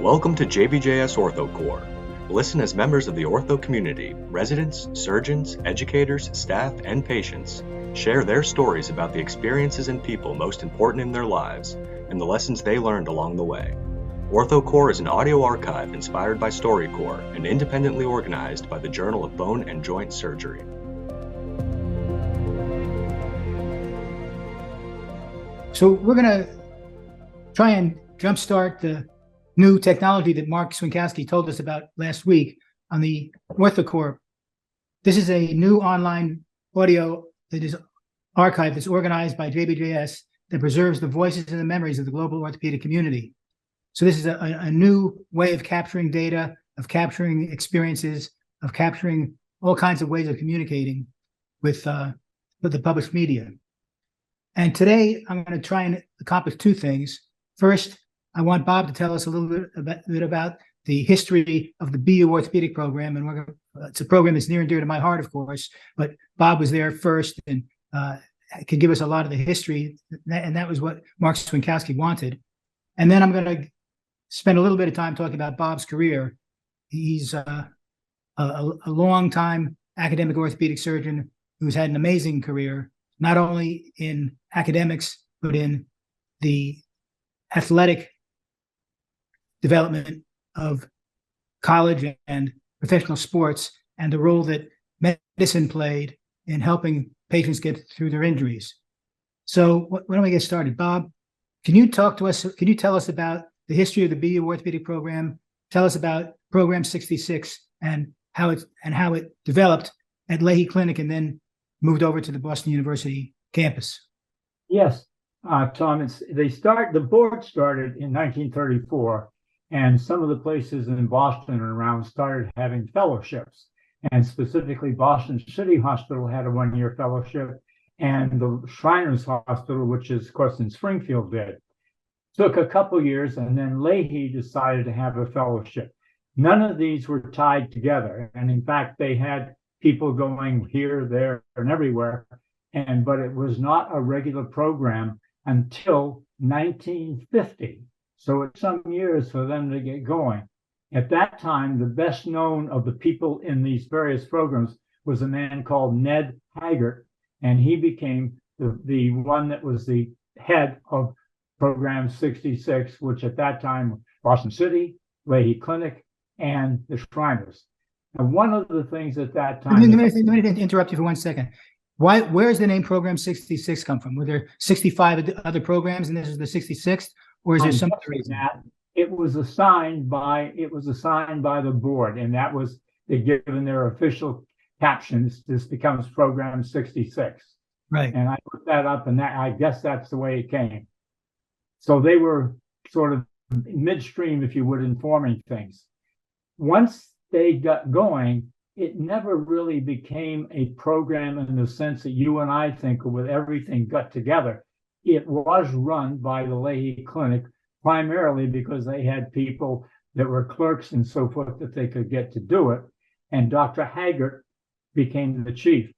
Welcome to JBJS OrthoCorps. Listen as members of the ortho community, residents, surgeons, educators, staff, and patients share their stories about the experiences and people most important in their lives and the lessons they learned along the way. OrthoCorps is an audio archive inspired by StoryCorps and independently organized by the Journal of Bone and Joint Surgery. So we're going to try and jumpstart the new technology that Mark Swinkowski told us about last week on the OrthoCorps. This is a new online audio that is archived that's organized by JBJS that preserves the voices and the memories of the global orthopedic community. So this is a new way of capturing data, of capturing experiences, of capturing all kinds of ways of communicating with the published media. And today I'm going to try and accomplish two things. First, I want Bob to tell us a little bit about the history of the BU Orthopedic program. And it's a program that's near and dear to my heart, of course, but Bob was there first and could give us a lot of the history. And that was what Mark Swinkowski wanted. And then I'm going to spend a little bit of time talking about Bob's career. He's a long-time academic orthopedic surgeon who's had an amazing career, not only in academics, but in the athletic development of college and professional sports, and the role that medicine played in helping patients get through their injuries. So why don't we get started? Bob, can you talk to us? Can you tell us about the history of the BU Orthopedic program? Tell us about Program 66 and how it developed at Leahy Clinic and then moved over to the Boston University campus. Yes, Tom. The board started in 1934, and some of the places in Boston and around started having fellowships. And specifically, Boston City Hospital had a one-year fellowship, and the Shriners Hospital, which is, of course, in Springfield, did. Took a couple years, and then Leahy decided to have a fellowship. None of these were tied together, and in fact, they had people going here, there, and everywhere. But it was not a regular program until 1950. So it's some years for them to get going. At that time, the best known of the people in these various programs was a man called Ned Haggart, and he became the one that was the head of Program 66, which at that time, Boston City, Leahy Clinic, and the Shriners. And one of the things at that time... Let me interrupt you for 1 second. Where's the name Program 66 come from? Were there 65 other programs and this is the 66th? Or is there some other reason? It was assigned by the board, and that was given their official captions. This becomes Program 66. Right. And I put that up, and I guess that's the way it came. So they were sort of midstream, if you would, in forming things. Once they got going, it never really became a program in the sense that you and I think of, with everything got together. It was run by the Leahy Clinic primarily because they had people that were clerks and so forth that they could get to do it. And Dr. Haggart became the chief.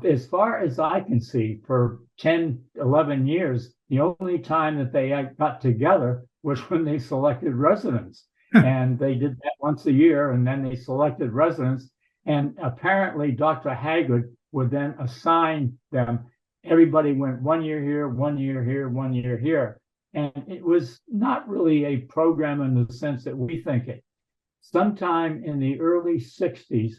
As far as I can see, for 10, 11 years, the only time that they got together was when they selected residents. And they did that once a year, and then they selected residents. And apparently Dr. Haggart would then assign them. Everybody went 1 year here, 1 year here, 1 year here. And it was not really a program in the sense that we think it. Sometime in the early 60s,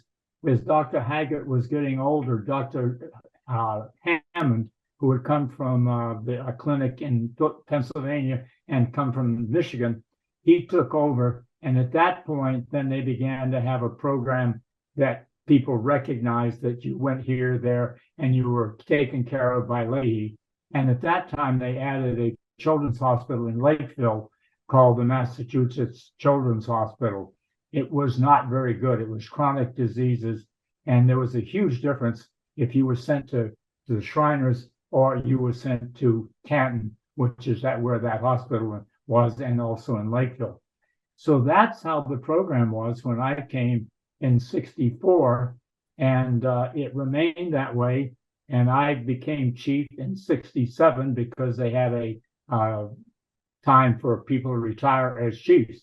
as Dr. Haggart was getting older, Dr. Hammond, who had come from a clinic in Pennsylvania and come from Michigan, he took over. And at that point, then they began to have a program that people recognized that you went here, there, and you were taken care of by Leahy. And at that time, they added a children's hospital in Lakeville called the Massachusetts Children's Hospital. It was not very good. It was chronic diseases. And there was a huge difference if you were sent to the Shriners or you were sent to Canton, which is where that hospital was, and also in Lakeville. So that's how the program was when I came in 64, and it remained that way. And I became chief in 67 because they had a time for people to retire as chiefs.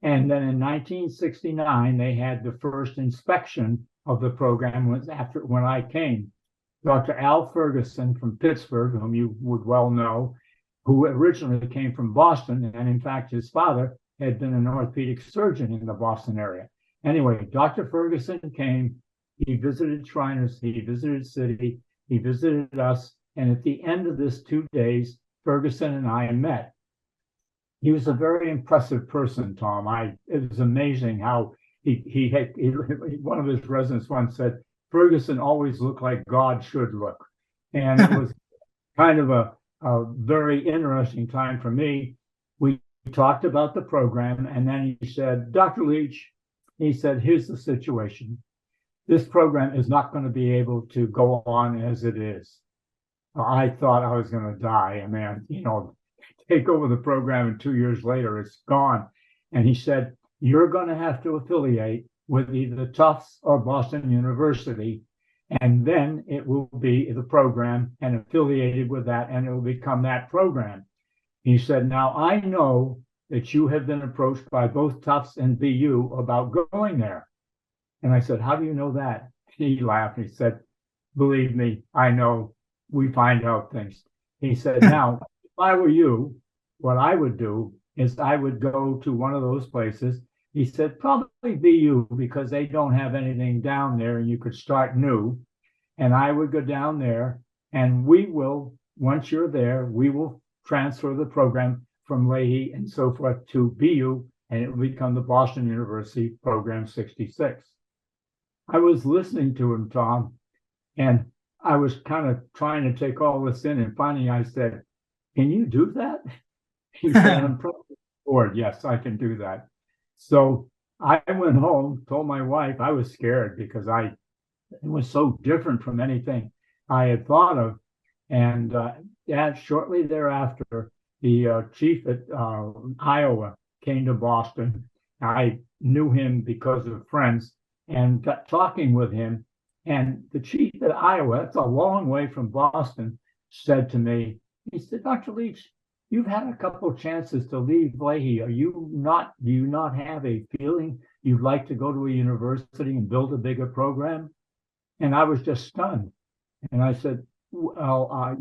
And then in 1969, they had the first inspection of the program was after when I came. Dr. Al Ferguson from Pittsburgh, whom you would well know, who originally came from Boston, and in fact, his father had been an orthopedic surgeon in the Boston area. Anyway, Dr. Ferguson came, he visited Shriners, he visited City, he visited us, and at the end of this 2 days, Ferguson and I met. He was a very impressive person, Tom. It was amazing how he one of his residents once said, Ferguson always looked like God should look. And it was kind of a very interesting time for me. We talked about the program, and then he said, Dr. Leach, he said, here's the situation. This program is not going to be able to go on as it is. I thought I was going to die. I mean, take over the program, and 2 years later, it's gone. And he said, you're going to have to affiliate with either Tufts or Boston University, and then it will be the program and affiliated with that, and it will become that program. He said, now I know that you have been approached by both Tufts and BU about going there. And I said, how do you know that? He laughed. He said, believe me, I know. We find out things. He said, now, if I were you, what I would do is I would go to one of those places. He said, probably BU, because they don't have anything down there and you could start new. And I would go down there, and we will, once you're there, we will transfer the program from Leahy and so forth to BU, and it will become the Boston University Program 66. I was listening to him, Tom, and I was kind of trying to take all this in, and finally I said, can you do that? He said, I'm probably bored. Yes, I can do that. So I went home, told my wife. I was scared because it was so different from anything I had thought of. And shortly thereafter, the chief at Iowa came to Boston. I knew him because of friends and got talking with him. And the chief at Iowa, that's a long way from Boston, said to me, he said, Dr. Leach, you've had a couple of chances to leave Leahy. Do you not have a feeling you'd like to go to a university and build a bigger program? And I was just stunned. And I said, well,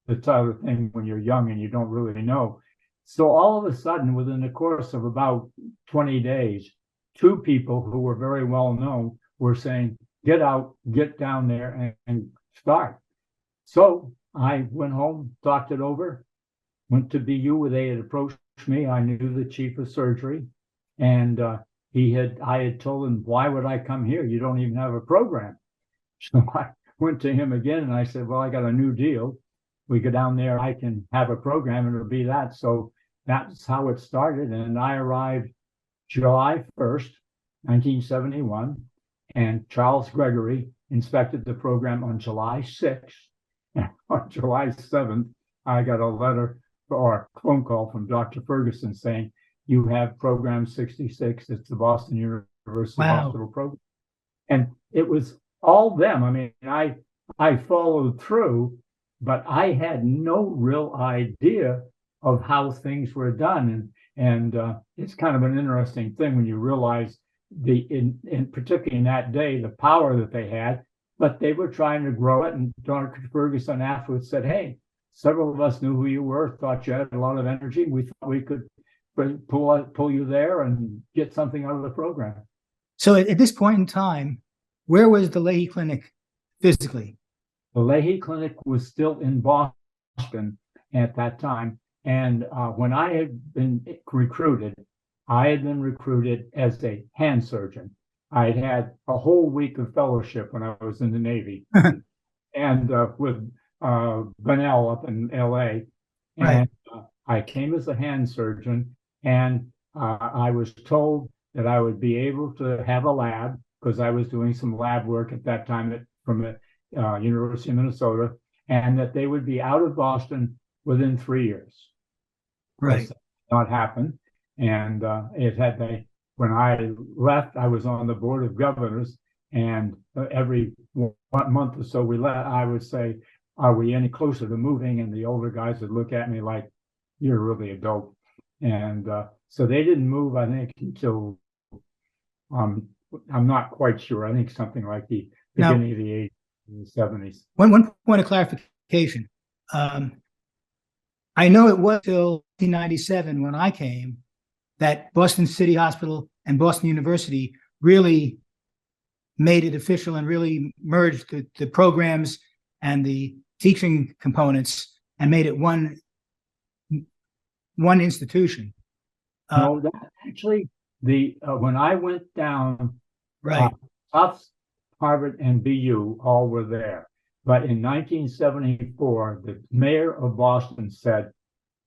the type of thing when you're young and you don't really know. So all of a sudden, within the course of about 20 days, two people who were very well known were saying, get out, get down there and start. So I went home, talked it over, went to BU where they had approached me. I knew the chief of surgery, and I had told him, why would I come here? You don't even have a program. So I went to him again and I said, well, I got a new deal. We go down there, I can have a program and it'll be that. So that's how it started. And I arrived July 1st, 1971, and Charles Gregory inspected the program on July 6th. And on July 7th, I got a letter or a phone call from Dr. Ferguson saying, you have program 66. It's the Boston University Hospital program. And it was all them. I mean, I followed through, but I had no real idea of how things were done. And it's kind of an interesting thing when you realize particularly in that day, the power that they had, but they were trying to grow it. And Dr. Ferguson afterwards said, hey, several of us knew who you were, thought you had a lot of energy. We thought we could pull you there and get something out of the program. So at this point in time, where was the Leahy Clinic physically? The Leahy Clinic was still in Boston at that time. And when I had been recruited, I had been recruited as a hand surgeon. I had had a whole week of fellowship when I was in the Navy and with Bunnell up in LA. And I came as a hand surgeon, and I was told that I would be able to have a lab because I was doing some lab work at that time from the University of Minnesota, and that they would be out of Boston within 3 years. Right. That did not happen. And when I left, I was on the board of governors, and every 1 month or so I would say, are we any closer to moving? And the older guys would look at me like, you're really a dope. And So they didn't move, I think, until I'm not quite sure. I think something like the beginning of the 80s and the 70s. One point of clarification. I know it was till 1997 when I came that Boston City Hospital and Boston University really made it official and really merged the programs and the teaching components and made it one institution. No, that actually, when I went down, right. Tufts, Harvard, and BU all were there. But in 1974, the mayor of Boston said,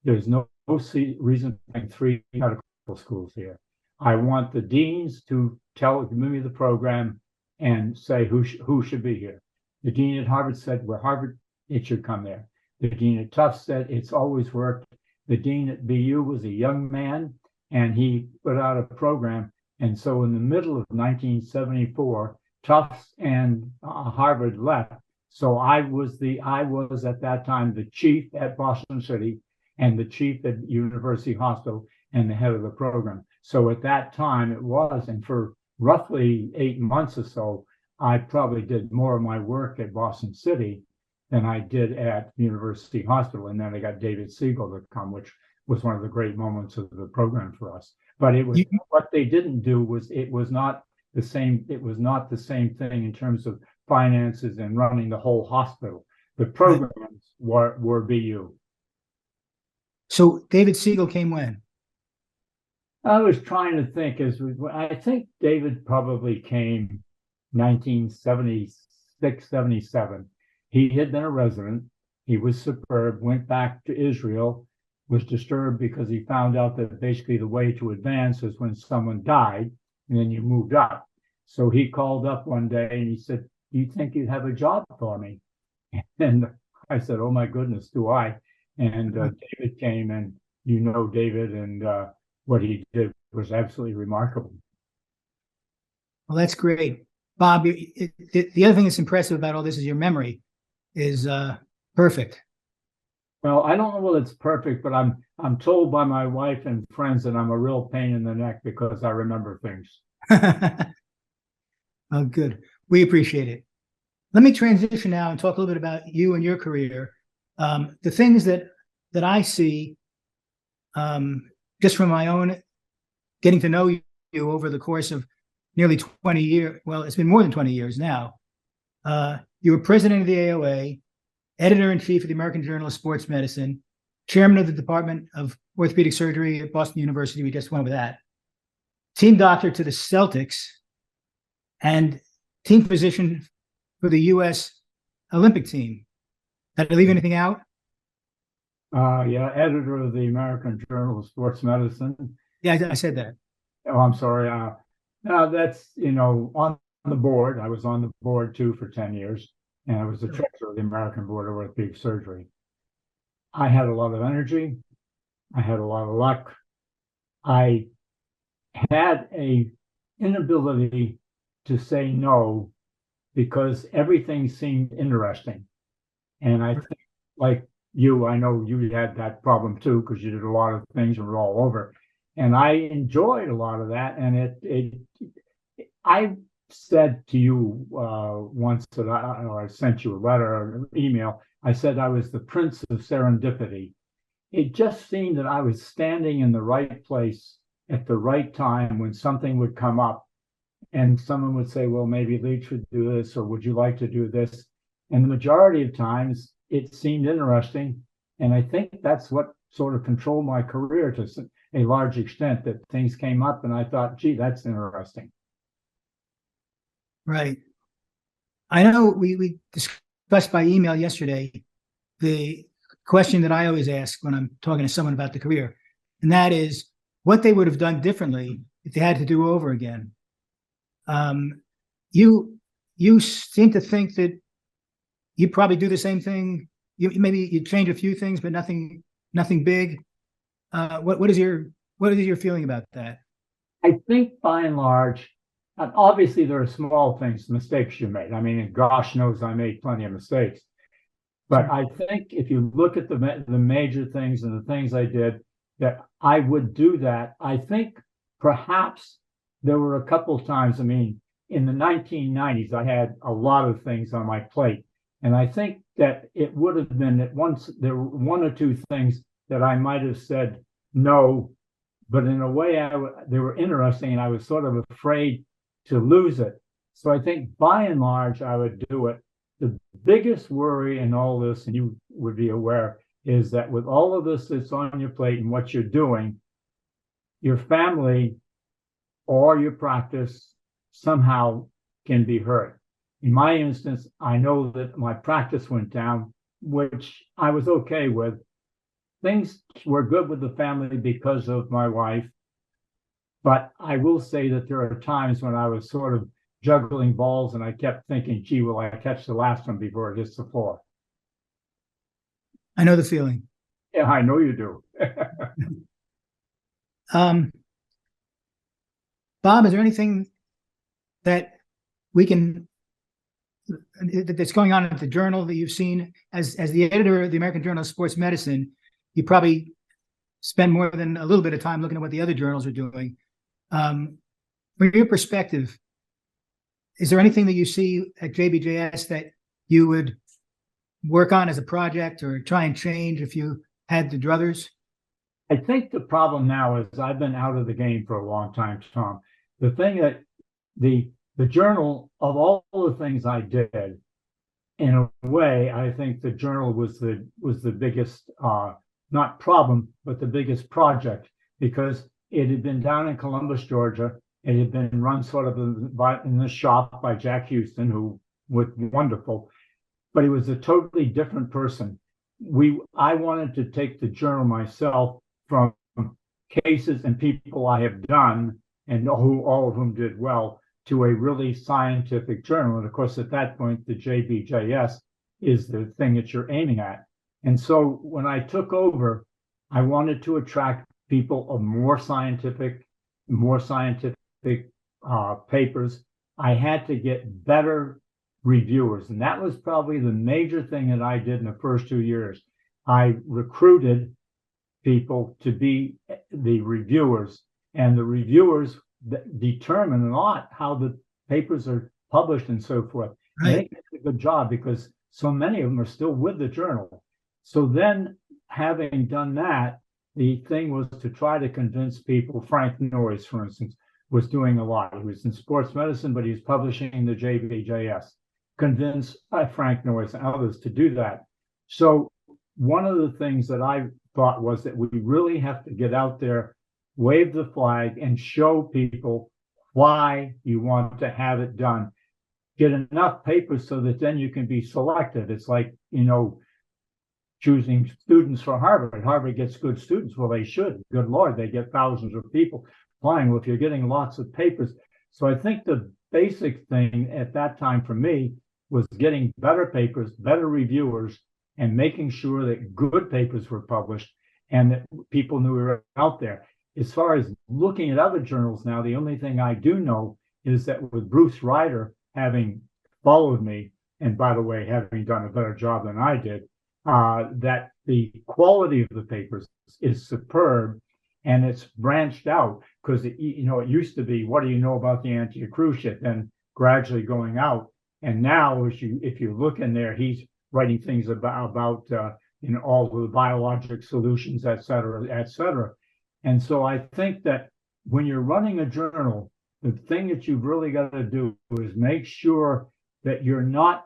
there's no reason to make 3 medical schools here. I want the deans to give me the program and say who should be here. The dean at Harvard said, we're Harvard, it should come there. The dean at Tufts said, it's always worked. The dean at BU was a young man, and he put out a program. And so in the middle of 1974, Tufts and Harvard left. So I was at that time the chief at Boston City and the chief at University Hospital and the head of the program. So at that time it was, and for roughly 8 months or so, I probably did more of my work at Boston City than I did at University Hospital. And then I got David Siegel to come, which was one of the great moments of the program for us. But it was what they didn't do was it was not the same thing in terms of finances and running the whole hospital. The programs were BU. So David Siegel came when? I was trying to think. I think David probably came 1976, 77. He had been a resident. He was superb, went back to Israel, was disturbed because he found out that basically the way to advance is when someone died and then you moved up. So he called up one day and he said, do you think you'd have a job for me? And I said, oh my goodness, do I? And David came, and David, and what he did was absolutely remarkable. Well, that's great. Bob, the other thing that's impressive about all this is your memory is perfect. Well, I don't know whether it's perfect, but I'm told by my wife and friends that I'm a real pain in the neck because I remember things. Oh, good. We appreciate it. Let me transition now and talk a little bit about you and your career. The things that I see just from my own getting to know you over the course of nearly 20 years. Well, it's been more than 20 years now. You were president of the AOA, editor-in-chief of the American Journal of Sports Medicine, chairman of the Department of Orthopedic Surgery at Boston University. We just went over that. Team doctor to the Celtics, and team physician for the U.S. Olympic team. Did I leave anything out? Yeah, editor of the American Journal of Sports Medicine. Yeah, I said that. Oh, I'm sorry. That's, on the board. I was on the board too for 10 years, and I was the treasurer of the American Board of Orthopedic Surgery. I had a lot of energy. I had a lot of luck. I had an inability to say no because everything seemed interesting. And I think, like you, I know you had that problem too, because you did a lot of things and were all over. And I enjoyed a lot of that. And I said to you once that I sent you a letter or an email, I said I was the prince of serendipity. It just seemed that I was standing in the right place at the right time when something would come up and someone would say, well, maybe Leach would do this, or would you like to do this? And the majority of times it seemed interesting. And I think that's what sort of controlled my career to a large extent, that things came up and I thought, gee, that's interesting. Right. I know we discussed by email yesterday the question that I always ask when I'm talking to someone about the career, and that is what they would have done differently if they had to do over again. You seem to think that you probably do the same thing. Maybe you change a few things, but nothing big. What is your feeling about that? I think by and large, obviously there are small things, mistakes you made. I mean, gosh knows I made plenty of mistakes. But I think if you look at the major things and the things I did, that I would do that. I think perhaps there were a couple of times, I mean, in the 1990s, I had a lot of things on my plate. And I think that it would have been at once, there were one or two things that I might have said no, but in a way they were interesting and I was sort of afraid to lose it. So I think by and large, I would do it. The biggest worry in all this, and you would be aware, is that with all of this that's on your plate and what you're doing, your family or your practice somehow can be hurt. In my instance, I know that my practice went down, which I was okay with. Things were good with the family because of my wife, but I will say that there are times when I was sort of juggling balls and I kept thinking, gee, will I catch the last one before it hits the floor? I know the feeling. Yeah, I know you do. Bob, is there anything that we can that's going on at the journal that you've seen as the editor of the American Journal of Sports Medicine? You probably spend more than a little bit of time looking at what the other journals are doing. From your perspective, is there anything that you see at JBJS that you would work on as a project or try and change if you had the druthers? I think the problem now is I've been out of the game for a long time, Tom. The thing that the journal, of all the things I did, in a way, I think the journal was the biggest, not problem, but the biggest project, because it had been down in Columbus, Georgia. It had been run sort of in the shop by Jack Houston, who was wonderful, but he was a totally different person. I wanted to take the journal myself from cases and people I have done, and all of whom did well, to a really scientific journal. And of course, at that point, the JBJS is the thing that you're aiming at. And so when I took over, I wanted to attract people of more scientific papers. I had to get better reviewers. And that was probably the major thing that I did in the first 2 years. I recruited people to be the reviewers, and the reviewers determine a lot how the papers are published and so forth. Right. And they did a good job because so many of them are still with the journal. So then, having done that, the thing was to try to convince people. Frank Noyes, for instance, was doing a lot. He was in sports medicine, but he was publishing the JBJS. Convince Frank Noyes and others to do that. So one of the things that I thought was that we really have to get out there, wave the flag, and show people why you want to have it done. Get enough papers so that then you can be selective. It's like, choosing students for Harvard. Harvard gets good students. Well, they should. Good Lord, they get thousands of people applying. Well, if you're getting lots of papers. So I think the basic thing at that time for me was getting better papers, better reviewers, and making sure that good papers were published and that people knew we were out there. As far as looking at other journals now, the only thing I do know is that with Bruce Ryder having followed me, and by the way, having done a better job than I did, that the quality of the papers is superb, and it's branched out because it used to be, what do you know about the anti-cruciate, then gradually going out, and now if you look in there, he's writing things about all the biologic solutions, et cetera, et cetera. And so I think that when you're running a journal, the thing that you've really got to do is make sure that you're not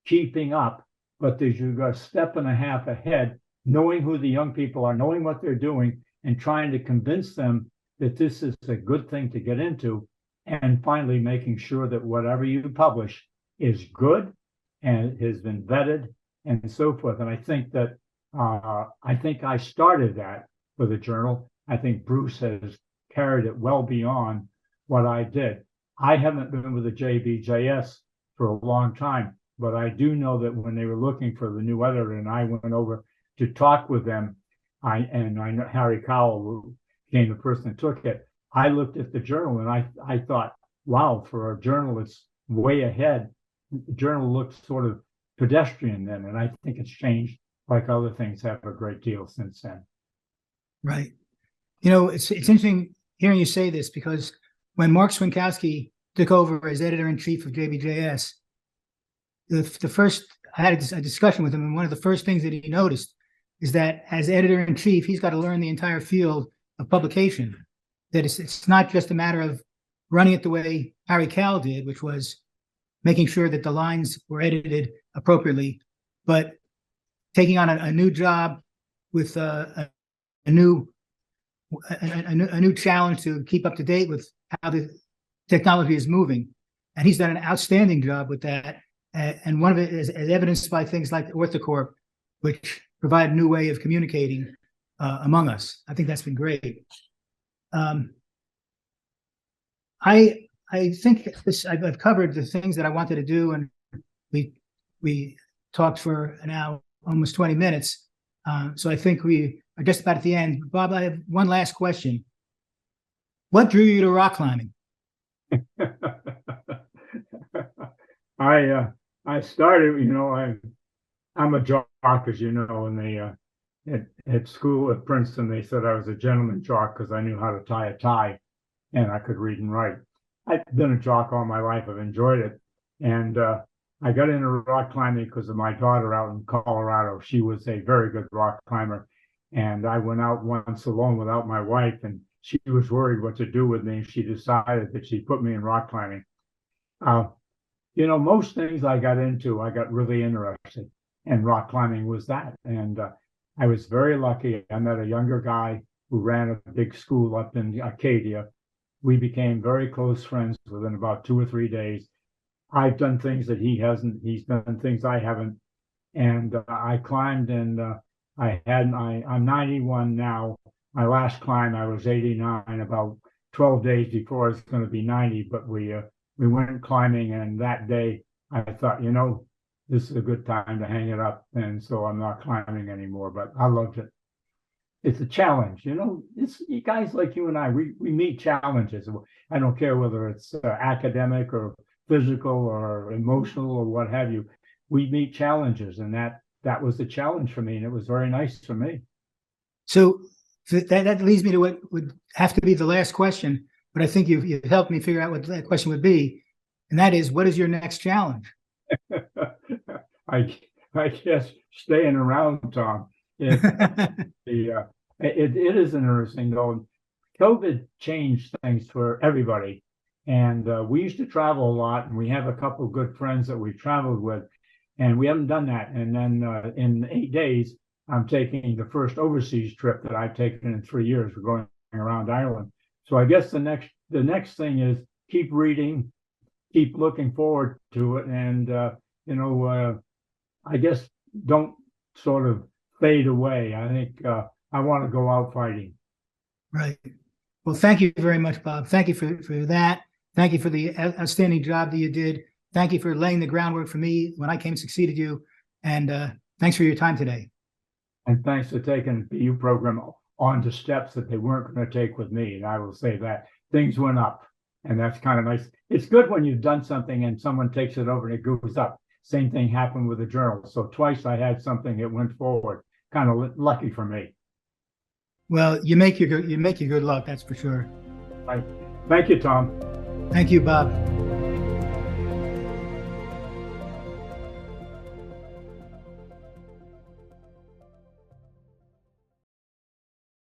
keeping up, but that you've got a step and a half ahead, knowing who the young people are, knowing what they're doing, and trying to convince them that this is a good thing to get into, and finally making sure that whatever you publish is good and has been vetted and so forth. And I think that I started that for the journal. I think Bruce has carried it well beyond what I did. I haven't been with the JBJS for a long time, but I do know that when they were looking for the new editor and I went over to talk with them, I know Harry Cowell, who became the person that took it, I looked at the journal and I thought, wow, for a journal that's way ahead, the journal looks sort of pedestrian then, and I think it's changed, like other things have, a great deal since then. Right. It's interesting hearing you say this, because when Mark Swinkowski took over as editor-in-chief of JBJS, I had a discussion with him, and one of the first things that he noticed is that as editor-in-chief, he's got to learn the entire field of publication. That it's not just a matter of running it the way Harry Cal did, which was making sure that the lines were edited appropriately, but taking on a new job with a new challenge to keep up to date with how the technology is moving. And he's done an outstanding job with that. And one of it is evidenced by things like OrthoCorps, which provide a new way of communicating among us. I think that's been great. I think I've covered the things that I wanted to do, and we talked for an hour, almost 20 minutes. So I think we are just about at the end. Bob, I have one last question. What drew you to rock climbing? I started, I'm a jock, as you know, and at school at Princeton, they said I was a gentleman jock because I knew how to tie a tie and I could read and write. I've been a jock all my life. I've enjoyed it. And I got into rock climbing because of my daughter out in Colorado. She was a very good rock climber. And I went out once alone without my wife, and she was worried what to do with me. She decided that she'd put me in rock climbing. Most things I got into, I got really interested, and rock climbing was that. And I was very lucky. I met a younger guy who ran a big school up in Acadia. We became very close friends within about 2 or 3 days. I've done things that he hasn't. He's done things I haven't. And I climbed, and I'm 91 now. My last climb, I was 89, about 12 days before I was going to be 90. But we went climbing, and that day I thought, this is a good time to hang it up. And so I'm not climbing anymore, but I loved it. It's a challenge, it's guys like you and I, we meet challenges. I don't care whether it's academic or physical or emotional or what have you. We meet challenges, and that was the challenge for me, and it was very nice for me. So that leads me to what would have to be the last question, but I think you've helped me figure out what that question would be, and that is, what is your next challenge? I guess staying around, Tom. It is interesting, though. COVID changed things for everybody. And we used to travel a lot, and we have a couple of good friends that we've traveled with, and we haven't done that. And then in 8 days, I'm taking the first overseas trip that I've taken in 3 years. We're going around Ireland. So I guess the next thing is keep reading, keep looking forward to it, and I guess don't sort of fade away. I think I want to go out fighting. Right. Well, thank you very much, Bob. Thank you for that. Thank you for the outstanding job that you did. Thank you for laying the groundwork for me when I came and succeeded you. And thanks for your time today. And thanks for taking the BU program on to steps that they weren't going to take with me. And I will say that things went up, and that's kind of nice. It's good when you've done something and someone takes it over and it goes up. Same thing happened with the journal. So twice I had something that went forward. Kind of lucky for me. Well, you make your good luck, that's for sure. Right. Thank you, Tom. Thank you, Bob.